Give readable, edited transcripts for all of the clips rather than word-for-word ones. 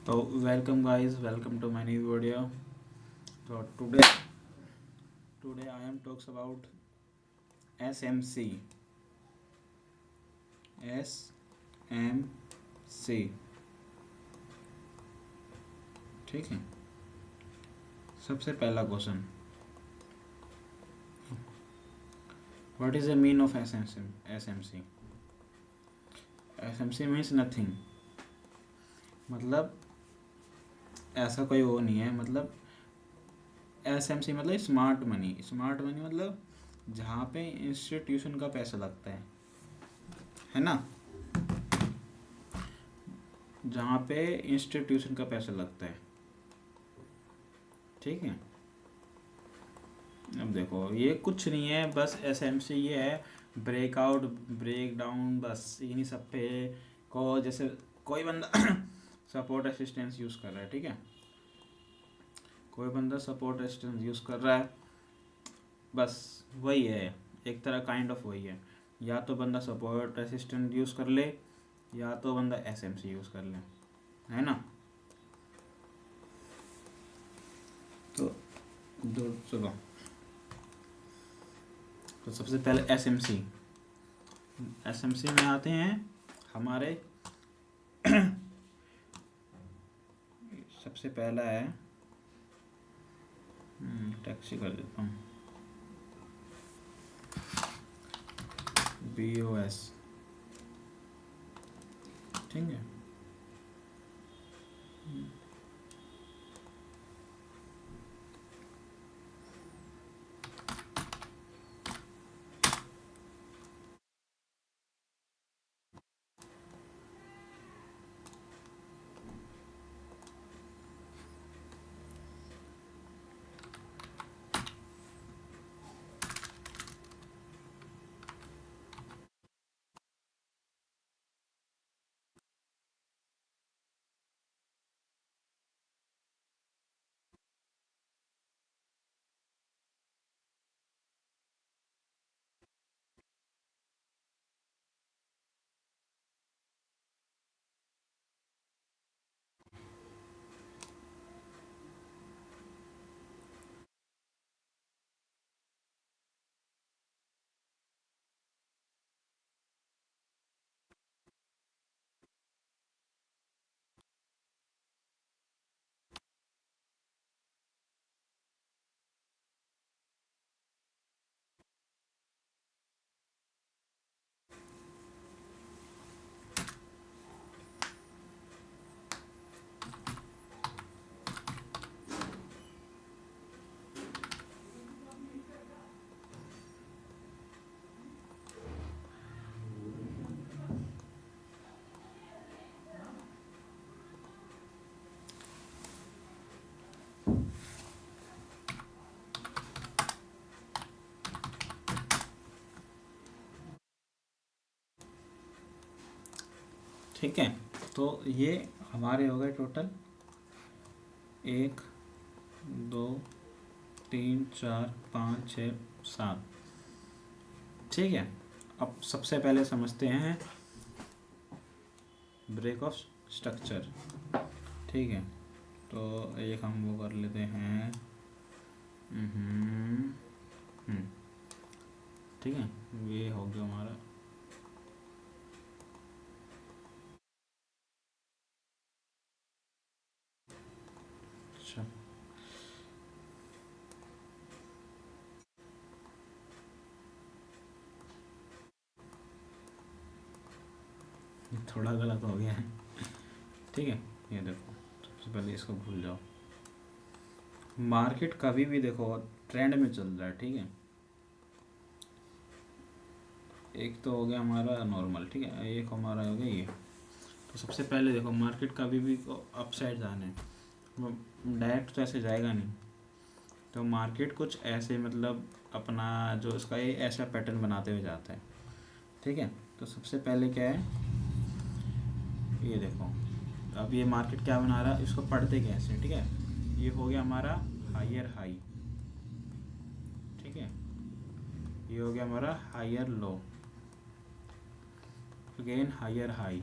So welcome guys, welcome to my new video. So today I am talks about SMC. SMC. ठीक है। सबसे पहला question, what is the mean of SMC? SMC means nothing. मतलब ऐसा कोई वो नहीं है। मतलब SMC मतलब स्मार्ट मनी। स्मार्ट मनी मतलब जहाँ पे इंस्टीट्यूशन का पैसा लगता है ना। जहाँ पे इंस्टीट्यूशन का पैसा लगता है। ठीक है। अब देखो ये कुछ नहीं है, बस SMC ये है ब्रेकआउट, ब्रेक डाउन, बस इन्हीं सब पे को जैसे कोई बंदा सपोर्ट असिस्टेंस यूज़ कर रहा है। ठीक है। कोई बंदा सपोर्ट असिस्टेंस यूज़ कर रहा है, बस वही है। एक तरह काइंड ऑफ वही है। या तो बंदा सपोर्ट असिस्टेंट यूज़ कर ले या तो बंदा SMC यूज़ कर ले, है ना। तो दो चलो, तो सबसे पहले SMC में आते हैं हमारे सबसे पहला है, टैक्सी कर देता हूँ, BOS। ठीक है। ठीक है। तो ये हमारे हो गए टोटल 1 2 3 4 5 6 7। ठीक है। अब सबसे पहले समझते हैं ब्रेक ऑफ स्ट्रक्चर। ठीक है। तो एक हम वो कर लेते हैं। हम्म, हम्म, ठीक है। ये हो गया हमारा। अच्छा, ये थोड़ा गलत हो गया है। ठीक है। ये देखो, सबसे पहले इसको भूल जाओ। मार्केट कभी भी देखो ट्रेंड में चल रहा है। ठीक है। एक तो हो गया हमारा नॉर्मल। ठीक है। एक हमारा हो गया ये। तो सबसे पहले देखो मार्केट कभी भी अप साइड जाना है, डायरेक्ट तो ऐसे जाएगा नहीं। तो मार्केट कुछ ऐसे मतलब अपना जो इसका ये ऐसा पैटर्न बनाते हुए जाता है। ठीक है। तो सबसे पहले क्या है, ये देखो अब ये मार्केट क्या बना रहा है, इसको पढ़ते कैसे। ठीक है। ये हो गया हमारा हायर हाई। ठीक है। ये हो गया हमारा higher low, again higher high.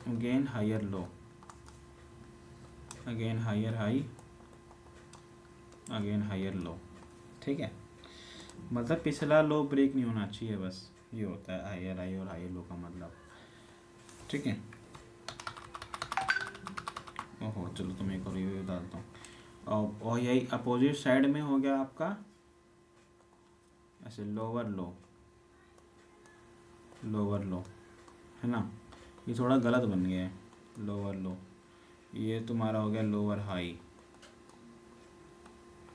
Again higher low, again higher high, again higher low, ठीक है। मतलब पिछला लो ब्रेक नहीं होना चाहिए, बस ये होता है हायर हाई और हायर लो का मतलब, ठीक है। ओहो चलो तो मैं एक और रिव्यू डालता हूँ। और यही अपोजिट साइड में हो गया आपका ऐसे लोअर लो, लोअर लो, है ना। ये थोड़ा गलत बन गया है, लोअर लो, ये तुम्हारा हो गया लोअर हाई,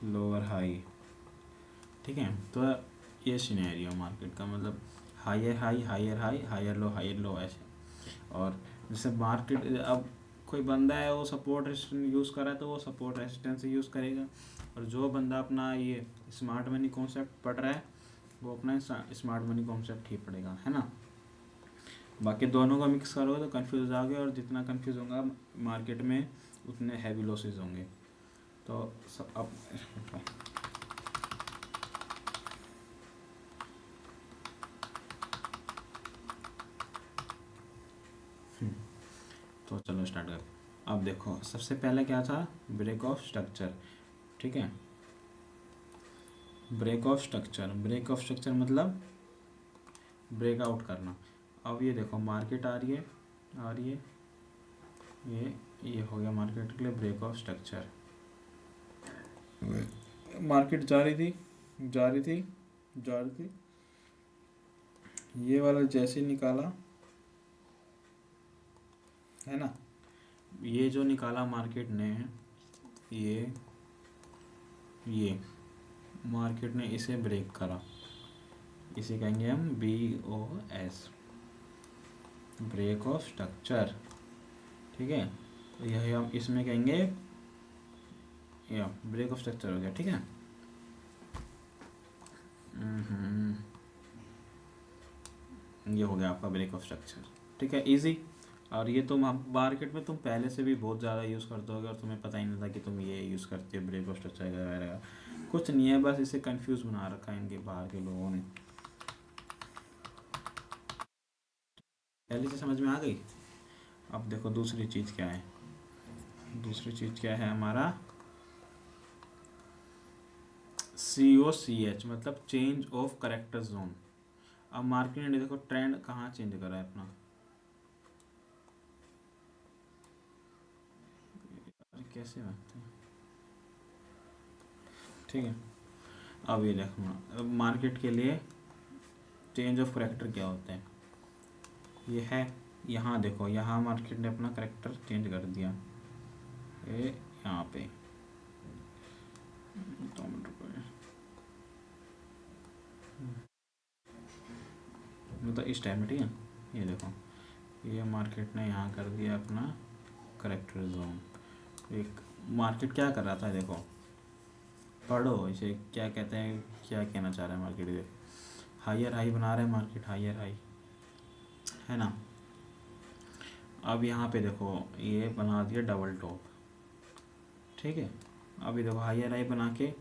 लोअर हाई, ठीक है। तो ये सिनेरियो मार्केट का, मतलब higher high, higher high, higher low ऐसे। और जैसे मार्केट अब कोई बंदा है वो सपोर्ट रेजिस्टेंस यूज़ कर रहा है तो वो सपोर्ट रेजिस्टेंस यूज़ करेगा, और जो बंदा अपना ये स्मार्ट मनी कॉन्सेप्ट पढ़ रहा है वो अपना स्मार्ट मनी कॉन्सेप्ट ही पढ़ेगा, है ना। बाकी दोनों का मिक्स करोगे तो कंफ्यूज हो जाओगे, और जितना कंफ्यूज होगा मार्केट में उतने हैवी लॉसेस होंगे। तो सब अब तो चलो स्टार्ट कर। अब देखो सबसे पहले क्या था, ब्रेक ऑफ स्ट्रक्चर, ठीक है। Break off structure, break off structure मतलब ब्रेकआउट करना। अब ये देखो मार्केट आ रही है, आ रही है, ये हो गया मार्केट के लिए ब्रेक ऑफ स्ट्रक्चर। मार्केट जा रही थी, जा रही थी, जा रही थी, ये वाला जैसे निकाला, है ना, ये जो निकाला मार्केट ने, ये मार्केट ने इसे ब्रेक करा, इसे कहेंगे हम BOS, ब्रेक ऑफ स्ट्रक्चर, ठीक है। तो यह हम इसमें कहेंगे या ब्रेक ऑफ स्ट्रक्चर हो गया, ठीक है। ये हो गया आपका ब्रेक ऑफ स्ट्रक्चर, ठीक है, इजी। और ये तुम हम मार्केट में तुम पहले से भी बहुत ज़्यादा यूज़ करते होगे और तुम्हें पता ही नहीं था कि तुम ये यूज़ करते हो ब्रेक ऑफ स्ट्रक्चर वगैरह। कुछ नहीं है, बस इसे कंफ्यूज बना रखा है इनके बाहर के लोगों ने। पहले से समझ में आ गई। अब देखो दूसरी चीज़ क्या है, दूसरी चीज़ क्या है हमारा COCH, मतलब चेंज ऑफ करेक्टर जोन। अब मार्केट ने देखो ट्रेंड कहाँ चेंज करा है अपना, अरे कैसे बनते हैं, ठीक है। अब ये देखो अब मार्केट के लिए चेंज ऑफ करेक्टर क्या होता है, ये है, यहाँ देखो यहाँ मार्केट ने अपना करेक्टर चेंज कर दिया, ये यहाँ पे 2 मिनट रुको, मतलब इस टाइम में, ठीक है। ये देखो ये मार्केट ने यहाँ कर दिया अपना करेक्टर जोन। एक मार्केट क्या कर रहा था, देखो पढ़ो इसे, क्या कहते हैं, क्या कहना चाह रहा है मार्केट, देखो हायर हाई बना रहा है मार्केट, हायर हाई, है ना। अब यहाँ पे देखो ये बना दिया डबल टॉप, ठीक है। अभी देखो हायर हाई बना के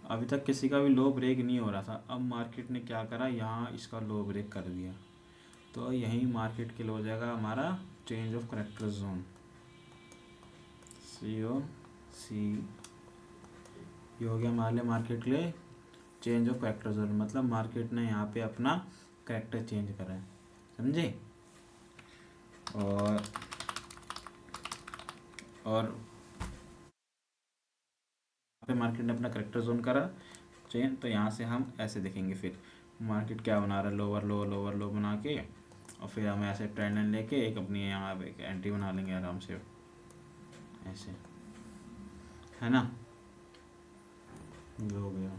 अभी तक किसी का भी लो ब्रेक नहीं हो रहा था, अब मार्केट ने क्या करा, यहाँ इसका लो ब्रेक कर दिया, तो यहीं मार्केट के लिए हो जाएगा हमारा change of character zone, COC, ये हो गया हमारे लिए मार्केट के लिए चेंज ऑफ करेक्टर जोन, मतलब मार्केट ने यहाँ पे अपना करेक्टर चेंज करा है, समझे। और पे मार्केट ने अपना करेक्टर जोन करा चेंज, तो यहाँ से हम ऐसे देखेंगे, फिर मार्केट क्या बना रहा है, लोअर लो, लोअर लो बना के, और फिर हम ऐसे ट्रेंड लाइन लेके एक अपनी यहाँ पे एंट्री बना लेंगे आराम से, ऐसे, है ना। ये हो गया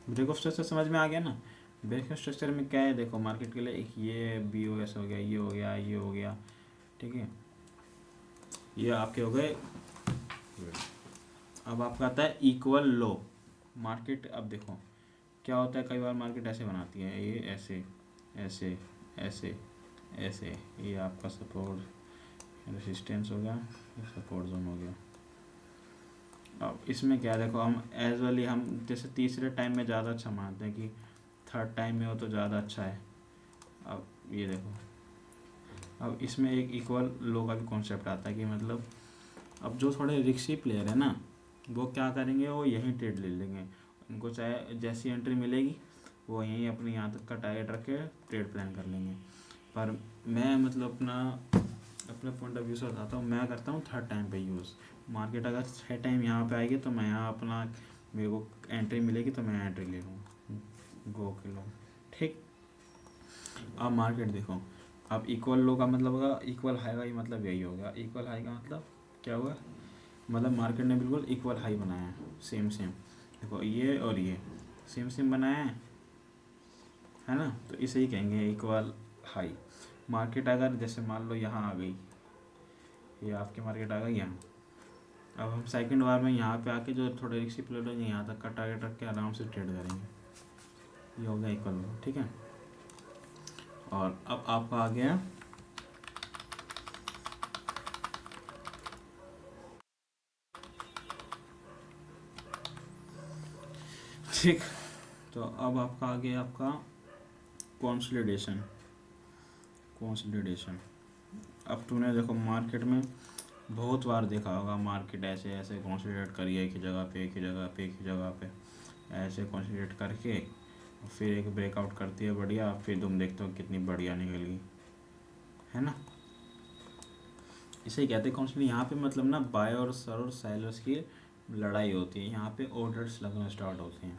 ब्रेक ऑफ स्ट्रक्चर, समझ में आ गया ना। ब्रेक ऑफ स्ट्रक्चर में क्या है, देखो मार्केट के लिए एक ये BOS हो गया, ये हो गया, ये हो गया, ठीक है। ये आपके हो गए। अब आपका आता है इक्वल लो मार्केट। अब देखो क्या होता है, कई बार मार्केट ऐसे बनाती है, ये ऐसे ऐसे ऐसे ऐसे, ये आपका सपोर्ट रेसिस्टेंस हो गया, ये सपोर्ट जोन हो गया। अब इसमें क्या देखो, हम एजुअली हम जैसे तीसरे टाइम में ज़्यादा अच्छा मानते हैं कि थर्ड टाइम में हो तो ज़्यादा अच्छा है। अब ये देखो अब इसमें एक इक्वल लो का भी कॉन्सेप्ट आता है कि मतलब अब जो थोड़े रिक्सी प्लेयर है ना, वो क्या करेंगे, वो यहीं ट्रेड ले लेंगे। उनको चाहे जैसी एंट्री मिलेगी वो यहीं अपनी यहाँ तक का टारगेट रख के ट्रेड प्लान कर लेंगे। पर मैं मतलब अपने पॉइंट ऑफ व्यू से बताता हूँ, मैं करता हूँ थर्ड टाइम पे यूज़। मार्केट अगर 6 टाइम यहाँ पे आएगी तो मैं यहाँ अपना, मेरे को एंट्री मिलेगी तो मैं एंट्री ले लूँ, गो के लो, ठीक। अब मार्केट देखो, अब इक्वल लो का मतलब होगा, इक्वल हाई का ही मतलब यही होगा। इक्वल हाई का मतलब क्या हुआ, मतलब मार्केट ने बिल्कुल इक्वल हाई बनाया है, सेम सेम। देखो ये और ये सेम सेम बनाया है ना, तो इसे ही कहेंगे इक्वल हाई। मार्केट अगर जैसे मान लो यहाँ आ गई, ये आपकी मार्केट आ गई यहाँ, अब हम सेकंड बार में यहाँ पे आके जो थोड़े रिक्सी प्लेयर हैं यहाँ तक का टारगेट रख के आराम से ट्रेड करेंगे। ये हो गया इक्वल लो, ठीक है। और अब आपका आ गया ठीक, तो अब आपका आ गया आपका कंसोलिडेशन। कंसोलिडेशन, अब तूने देखो मार्केट में बहुत बार देखा होगा, मार्केट ऐसे ऐसे कंसोलिडेट करी है, एक ही जगह पे, एक ही जगह पे, एक ही जगह पे ऐसे कंसोलिडेट करके फिर एक ब्रेकआउट करती है बढ़िया, फिर तुम देखते हो कितनी बढ़िया निकल गई, है ना। इसे कहते हैं कॉन्स्टेंट। यहाँ पे मतलब ना बायर्स और सेलर्स की लड़ाई होती है, यहाँ पे ऑर्डर्स लगना स्टार्ट होते हैं,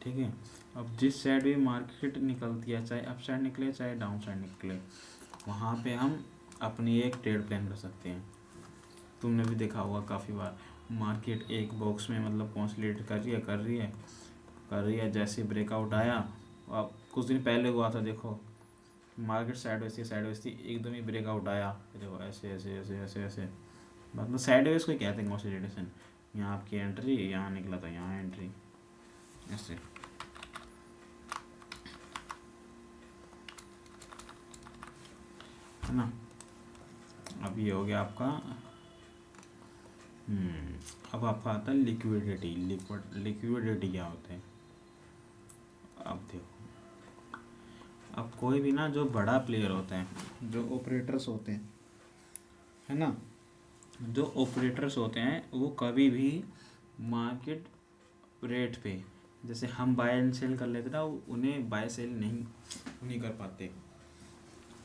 ठीक है। अब जिस साइड भी मार्केट निकलती है, चाहे अप साइड निकले चाहे डाउन साइड निकले, वहाँ पे हम अपनी एक ट्रेड प्लान कर सकते हैं। तुमने भी देखा होगा काफ़ी बार, मार्केट एक बॉक्स में मतलब कॉन्सोलिडेट कर रही है कर रही है कर रही है, जैसे ब्रेकआउट आया, अब कुछ दिन पहले हुआ था देखो, मार्केट साइडवेज थी, एकदम ही ब्रेकआउट आया, देखो ऐसे ऐसे ऐसे ऐसे ऐसे, मतलब साइडवेज को कहते हैं कंसोलिडेशन। यहाँ आपकी एंट्री, यहाँ निकला था यहाँ एंट्री, ऐसे, है ना। अब ये हो गया आपका। अब आपका आता है लिक्विडिटी। लिक्विडिटी क्या होता है, अब देखो, अब कोई भी ना जो बड़ा प्लेयर होता है, जो ऑपरेटर्स होते हैं, है ना, जो ऑपरेटर्स होते हैं वो कभी भी मार्केट रेट पे, जैसे हम बाय एंड सेल कर लेते ना, उन्हें बाय सेल नहीं कर पाते।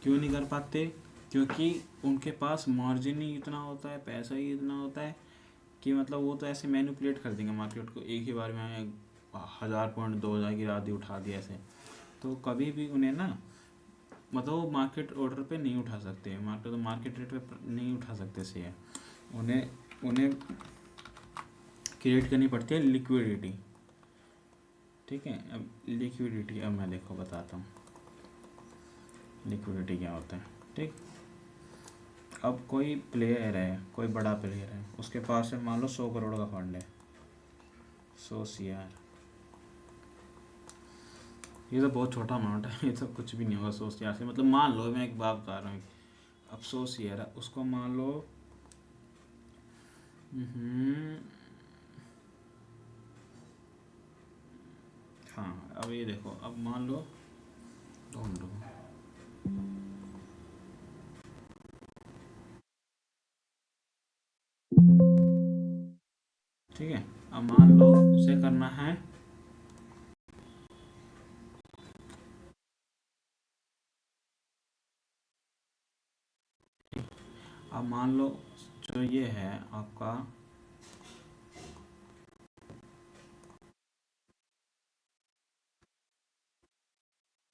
क्यों नहीं कर पाते, क्योंकि उनके पास मार्जिन ही इतना होता है, पैसा ही इतना होता है कि मतलब वो तो ऐसे मैनिपुलेट कर देंगे मार्केट को, एक ही बार में 1000 पॉइंट 2000 की रात ही उठा दिया ऐसे। तो कभी भी उन्हें ना, मतलब वो मार्केट ऑर्डर पे नहीं उठा सकते, मार्केट रेट पे नहीं उठा सकते शेयर। उन्हें उन्हें क्रिएट करनी पड़ती है लिक्विडिटी, ठीक है। अब लिक्विडिटी, अब मैं देखो बताता हूँ लिक्विडिटी क्या होता है, ठीक। अब कोई प्लेयर है, कोई बड़ा प्लेयर है, उसके पास है मान लो 100 करोड़ का फंड है, 100 CR, ये तो बहुत छोटा अमाउंट है, ये तो कुछ भी नहीं होगा 100 CR से। मतलब मान लो, मैं एक बात बता रहा हूँ, अब 100 CR है, उसको मान लो हाँ, अब ये देखो, अब मान लो, ढूंढ लो, ठीक है। अब मान लो उसे करना है, अब मान लो जो ये है आपका,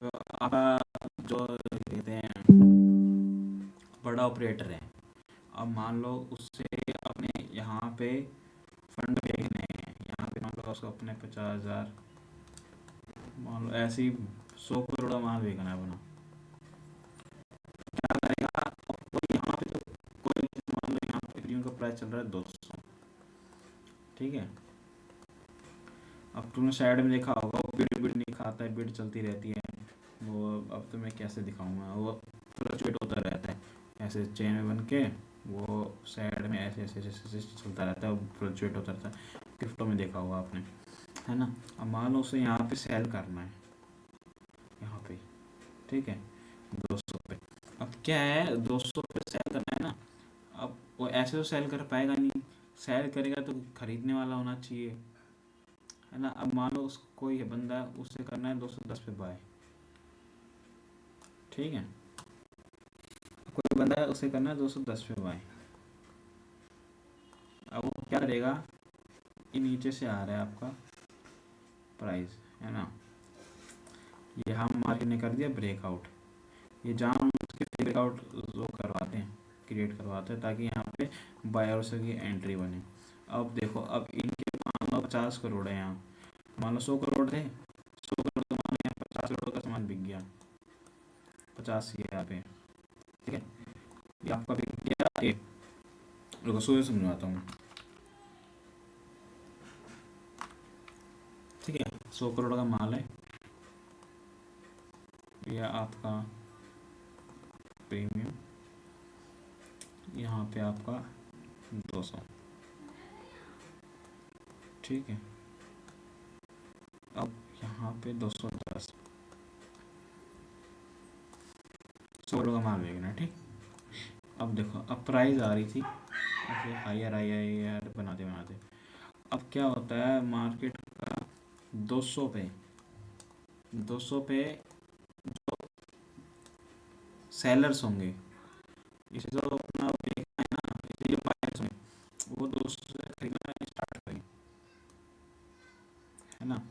तो आपका जो कहते हैं बड़ा ऑपरेटर है, अब मान लो उससे अपने यहाँ पे फंड भेजने हैं, यहाँ पे मान लो उसको अपने 50,000, मान लो ऐसे ही 100 करोड़ का माल बेचना है अपना, क्या करेगा, कोई यहाँ पे तो कोई, मान लो यहाँ पे क्रीम का प्राइस चल रहा है 200, ठीक है। अब तुमने साइड में देखा होगा वो बिड बिड नहीं खाता है, बिड चलती रहती है वो, अब तो मैं कैसे दिखाऊंगा, वो फ्लक्चुएट होता रहता है ऐसे चेन में बन के, वो साइड में ऐसे ऐसे ऐसे ऐसे चलता रहता है, वो फ्लक्चुएट होता रहता है, क्रिप्टो में देखा होगा आपने, है ना। अब मान लो उसे यहाँ पे सेल करना है, यहाँ पे, ठीक है, 200 पे। अब क्या है, 200 पे सेल करना है ना। अब वो ऐसे तो सेल कर पाएगा नहीं, सेल करेगा तो खरीदने वाला होना चाहिए, है ना। अब मान लो कोई है बंदा, उससे करना है 210 पे बाय, ठीक है। कोई बंदा है, उसे करना है 210 पे बाय। अब वो क्या करेगा, ये नीचे से आ रहा है आपका प्राइस, है ना। ये हम मार्केट ने कर दिया ब्रेकआउट। ये जहाँ उसके ब्रेकआउट जो करवाते हैं, क्रिएट करवाते हैं, ताकि यहाँ पे बायर्स की एंट्री बने। अब देखो, अब इनके मान लो 50 करोड़ है यहाँ, मान लो 100 करोड़ थे, 100 करोड़ तो मान लो यहाँ 50 करोड़ का सामान बिक गया, 50 यहाँ पे, ठीक है। ये आपका बिक गया, एक रुको सोच समझाता हूँ, ठीक है। 100 करोड़ का माल है, यह आपका प्रीमियम, यहाँ पे आपका 200, ठीक है। अब यहाँ पे 210, 100 करोड़ का माल बेचना है, ठीक। अब देखो, अब प्राइस आ रही थी ऐसे हायर हायर बनाते बनाते, अब क्या होता है मार्केट का 200 पे, 200 पे जो सेलर्स होंगे, इसे जो अपना देखना है ना, इसलिए बायर्स होंगे, वो 200 से खरीदना स्टार्ट करेंगे, है ना।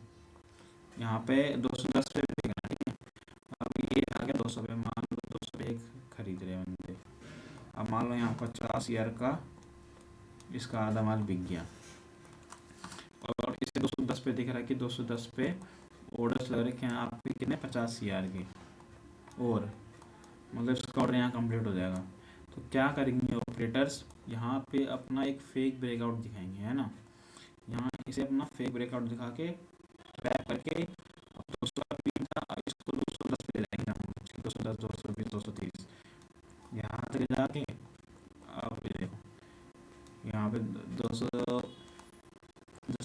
यहाँ पे 210 पे बिकना, ठीक है। अब ये आ गया 200 पे, मान लो 200 पे एक खरीद रहे बंदे। अब मान लो यहाँ 50 ईयर का इसका आधा माल बिक गया, और इसे 210 पे दिख रहा है कि 210 पे ऑर्डर्स लग रहे हैं आपके कितने, 50 ईयर के, और मतलब इसका ऑर्डर यहाँ कंप्लीट हो जाएगा। तो क्या करेंगे ऑपरेटर्स, यहाँ पे अपना एक फेक ब्रेकआउट दिखाएंगे, है ना। यहाँ इसे अपना फेक ब्रेकआउट दिखा के ट्रैप करके, अब 200 का पीक था, अब इसको 210 पे ले जाएंगे हम, 210, 220, 230, यहाँ तक जाके अब ये देखो, यहाँ पे 200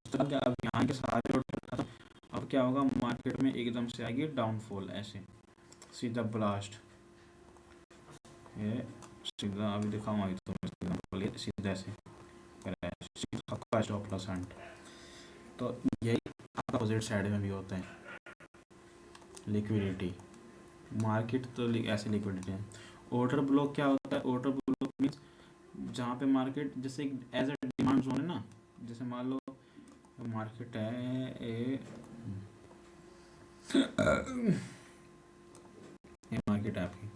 तक, अब यहाँ के सारे ऑर्डर खत्म। अब क्या होगा, मार्केट में एकदम से आएगी डाउनफॉल, ऐसे सीधा ब्लास्ट, ये सीधा अभी दिखाऊंगा, अभी तो एग्जाम्पल, ये सीधा ऐसे क्रैश, सीधा आपका स्टॉप लॉस हंट। तो यही आपका अपोजिट साइड में भी होता है, लिक्विडिटी, मार्केट तो ऐसे लिक्विडिटी है। ऑर्डर ब्लॉक क्या होता है, ऑर्डर ब्लॉक मीन्स जहाँ पे मार्केट जैसे एज अ डिमांड जोन है ना, जैसे मान लो मार्केट है ये मार्केट है आपकी,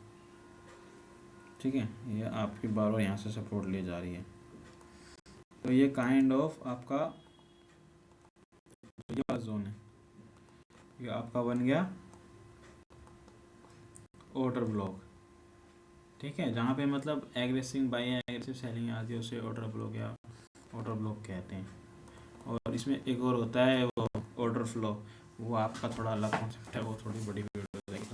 ठीक है, ये आपकी बार बार यहाँ से सपोर्ट ले जा रही है। तो ये काइंड ऑफ आपका ये वाला जोन है, ये आपका बन गया ऑर्डर ब्लॉक, ठीक है। जहाँ पे मतलब एग्रेसिव बाई एग्रेसिव सेलिंग आती है उसे ऑर्डर ब्लॉक या ऑर्डर ब्लॉक कहते हैं। और इसमें एक और होता है वो ऑर्डर फ्लो, वो आपका थोड़ा अलग कॉन्सेप्ट है, वो थोड़ी बड़ी वीडियो हो जाएगी।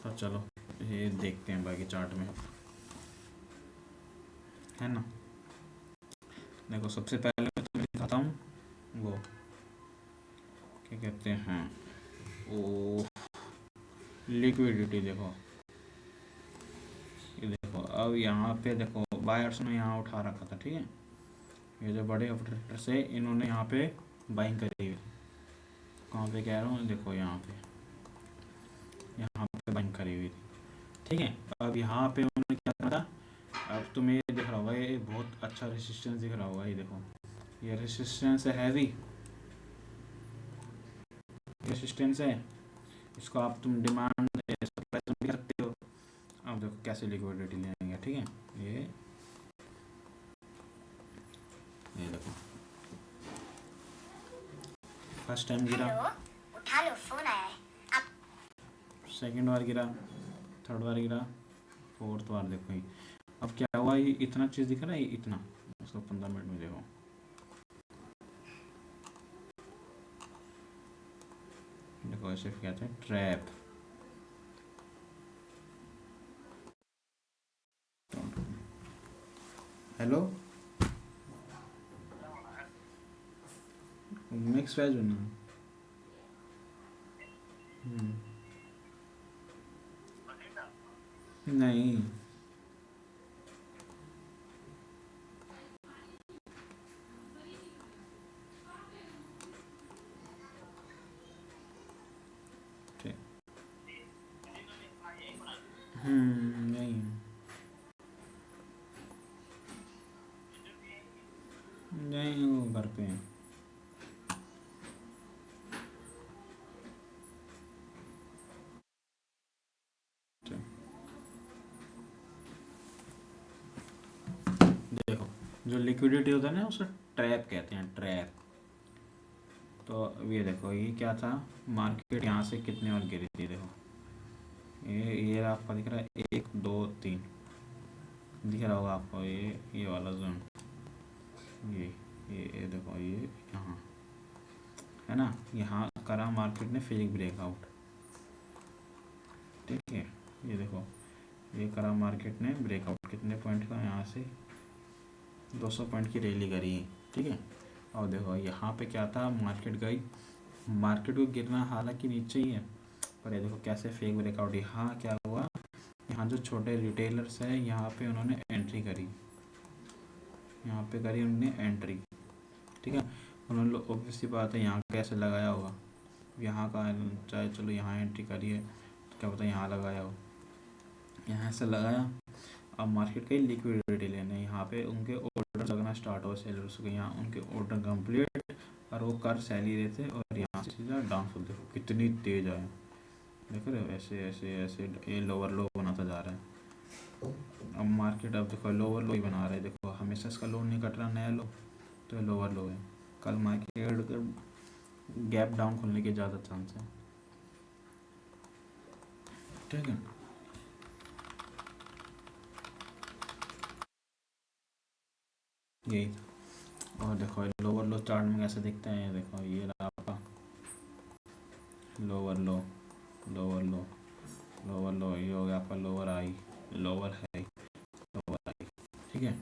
तो चलो ये देखते हैं बाकी चार्ट में, है ना। देखो सबसे पहले मैं तुम्हें दिखाता हूँ वो क्या कहते हैं, वो लिक्विडिटी। देखो ये देखो, अब यहाँ पे देखो बायर्स ने यहाँ उठा रखा था, ठीक है। ये जो बड़े ऑपरेटर से इन्होंने यहाँ पे बाइंग करी हुई, कहाँ पे कह रहा हूँ, देखो यहाँ पे बाइंग करी हुई थी, ठीक है। अब यहाँ पे उन्होंने क्या करा था, अब तुम्हें ये दिख रहा होगा, ये बहुत अच्छा रेसिस्टेंस दिख रहा होगा, ये देखो ये रेसिस्टेंस है, हैवी रेसिस्टेंस है, इसको आप तुम डिमांड सप्लाई समझ सकते हो। अब देखो कैसे लिक्विडिटी लेंगे, ठीक है। ये देखो फर्स्ट टाइम गिरा, उठा लो फोन आया है। सेकंड बार गिरा, थर्ड बार गिरा, फोर्थ बार देखो ही। अब क्या हुआ, ये इतना चीज़ दिख रहा है, ये इतना, उसको 15 मिनट में देखो, देखो ऐसे कहते हैं ट्रैप। हेलो, मिक्स वेज बना। हम्म, नहीं, ठीक। नहीं नहीं, वो घर पे है। ठीक। देखो, जो लिक्विडिटी होता है ना उसे ट्रैप कहते हैं, ट्रैप। तो अब ये देखो, ये क्या था, मार्केट यहाँ से कितने और गिरी थी, देखो ये आपका दिख रहा है 1 2 3, दिख रहा होगा आपको, ये वाला जोन, ये ये देखो, ये यहाँ है ना, यहाँ करा मार्केट ने फिजिक ब्रेकआउट, ठीक है। ये देखो, ये करा मार्केट ने ब्रेकआउट, कितने पॉइंट का, यहाँ से 200 पॉइंट की रैली करी है, ठीक है। और देखो यहाँ पे क्या था, मार्केट गई, मार्केट को गिरना हालांकि नीचे ही है, पर ये देखो कैसे फेक ब्रेकआउट, यहाँ क्या हुआ, यहाँ जो छोटे रिटेलर्स हैं यहाँ पे उन्होंने एंट्री करी, यहाँ पे करी उन्होंने एंट्री, ठीक है। उन्होंने ऑब्वियसली बात है यहाँ कैसे लगाया होगा, यहाँ का चाहे, चलो यहाँ एंट्री करी है तो क्या पता यहाँ लगाया हो, यहाँ से लगाया। अब मार्केट का लिक्विडिटी लेने, यहाँ पे उनके ऑर्डर लगना स्टार्ट हो सेलर्स के, यहाँ उनके ऑर्डर कंप्लीट और वो कर सेल ही रहे थे, और यहाँ से सीधा डाउनफॉल देखो कितनी तेज आया, देख रहे हो, ऐसे ऐसे ऐसे ये लोअर लो बनाता जा रहा है। अब मार्केट अब देखो लोअर लो ही बना रहा है, देखो हमेशा इसका लो नहीं कट रहा, नया लो, तो लोअर लो है। कल मार्केट गैप डाउन खुलने के ज़्यादा चांस है, ठीक है। यही, और देखो लोअर लो चार्ट में कैसे दिखते हैं, देखो ये रहा आपका लोअर लो, लोअर लो, लोअर लो, ये हो गया आपका लोअर आई, लोअर है, लोअर आई, ठीक है।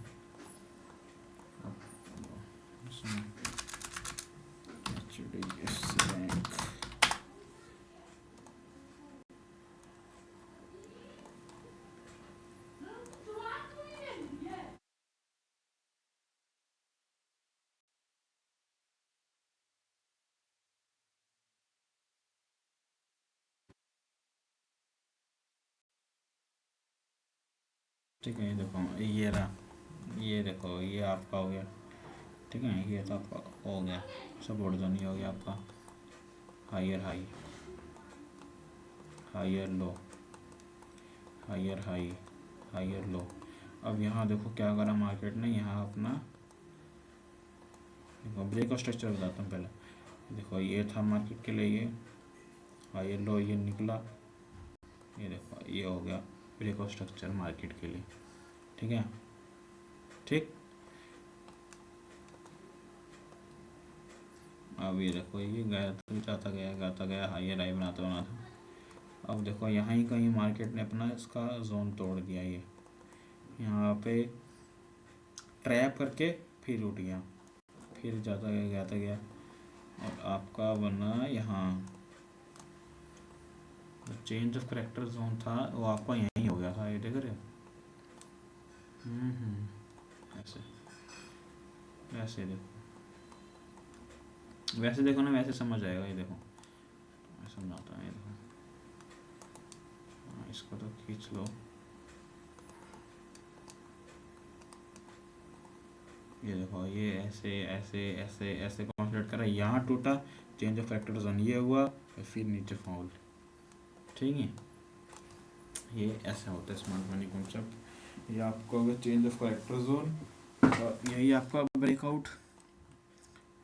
ठीक है, ये देखो, ये रहा, ये देखो, ये आपका हो गया, ठीक है। ये तो आपका हो गया सपोर्ट जोन, ये हो गया आपका higher high, higher low, higher high, higher low. अब यहाँ देखो क्या करा मार्केट ने, यहाँ अपना देखो ब्रेक स्ट्रक्चर बताता हूँ पहले। देखो ये था मार्केट के लिए, ये हायर लो, ये निकला, ये देखो ये हो गया ब्रेक स्ट्रक्चर मार्केट के लिए, ठीक है, ठीक। अब ये देखो, ये गया तो जाता गया, गाता गया, हायर हाई बनाता बनाता, अब देखो यहाँ ही कहीं मार्केट ने अपना इसका जोन तोड़ दिया, ये यहाँ पे ट्रैप करके फिर उठ गया, फिर जाता गया, जाता गया, और आपका बना यहाँ चेंज ऑफ करेक्टर जोन था, वो आपका यहीं हो गया था, ये देख रहे हो। ऐसे वैसे देखो, वैसे देखो ना, वैसे समझ आएगा, ये देखो मैं समझाता हूँ, ये देखो, इसको तो खींच लो, ये देखो, ये ऐसे ऐसे ऐसे ऐसे कॉन्फ्लेट करा, यहाँ टूटा, चेंज ऑफ फैक्टर जोन ये हुआ, फिर नीचे फॉल, ठीक है। ये ऐसा होता है स्मार्ट मनी कॉन्सेप्ट, ये आपको होगा चेंज ऑफ करेक्टर जोन, और यही आपका ब्रेकआउट।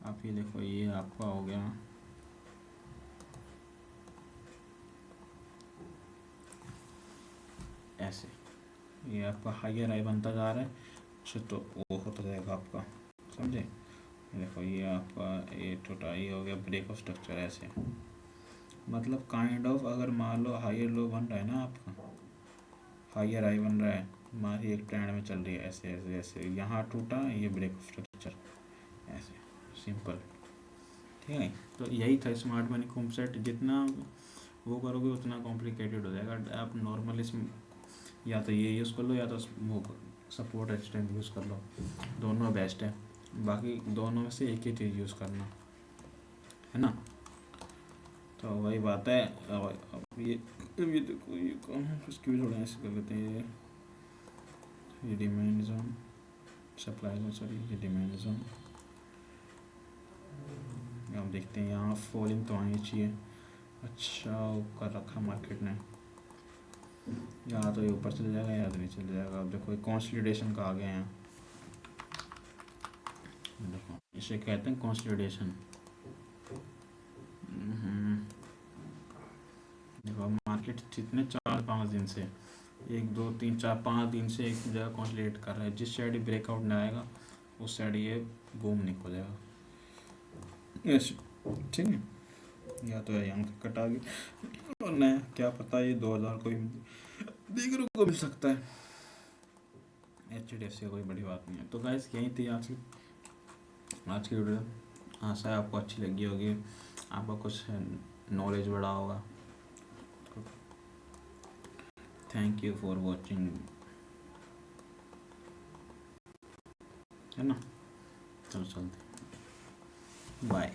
आप ये देखो, ये आपका हो गया ऐसे, ये आपका हायर हाई बनता जा रहा है, उससे तो वो होता जाएगा आपका, समझे। ये देखो, ये आपका ये टूटा, ये हो गया ब्रेक ऑफ स्ट्रक्चर, ऐसे मतलब काइंड ऑफ, अगर मान लो हायर लो बन रहा है ना आपका, हायर हाई बन रहा है, हमारी एक ट्रेंड में चल रही है, ऐसे ऐसे ऐसे, यहाँ टूटा, ये ब्रेक ऑफ स्ट्रक्चर, ऐसे सिंपल, ठीक है। तो यही था स्मार्ट मनी कॉन्सेप्ट, जितना वो करोगे उतना कॉम्प्लिकेटेड हो जाएगा। आप नॉर्मल इसमें या तो ये यूज़ कर लो या तो वो सपोर्ट एक्सटेंड यूज़ कर लो, दोनों बेस्ट है। बाकी दोनों में से एक ही चीज़ यूज़ करना है ना। तो वही बात है। अब ये देखो ये कौन है, उसकी भी थोड़ा ऐसे कर लेते हैं। ये demand zone supply zone, sorry ये डिमांड जोन। हम देखते हैं यहाँ फॉलिंग तो आनी चाहिए। अच्छा कर रखा मार्केट ने, या तो ये ऊपर चल जाएगा या तो नहीं चल जाएगा। अब देखो कंसोलिडेशन का आ गया यहाँ, देखो इसे कहते हैं कंसोलिडेशन। देखो मार्केट जितने 4-5 दिन से 1 2 3 4 5 दिन से एक जगह कंसोलिडेट कर रहा है। जिस साइड ब्रेकआउट ना आएगा उस साइड ये बूम निकलेगा, यस ठीक है। या तो यहाँ तक कटा गया और नया क्या पता ये 2000 कोई देखने को मिल सकता है। HDFC कोई बड़ी बात नहीं है। तो गाइस यही थी आज की वीडियो। आशा है आपको अच्छी लगी होगी, आपका कुछ नॉलेज बढ़ा होगा। थैंक यू फॉर वॉचिंग, है ना। चलो चलते, बाय।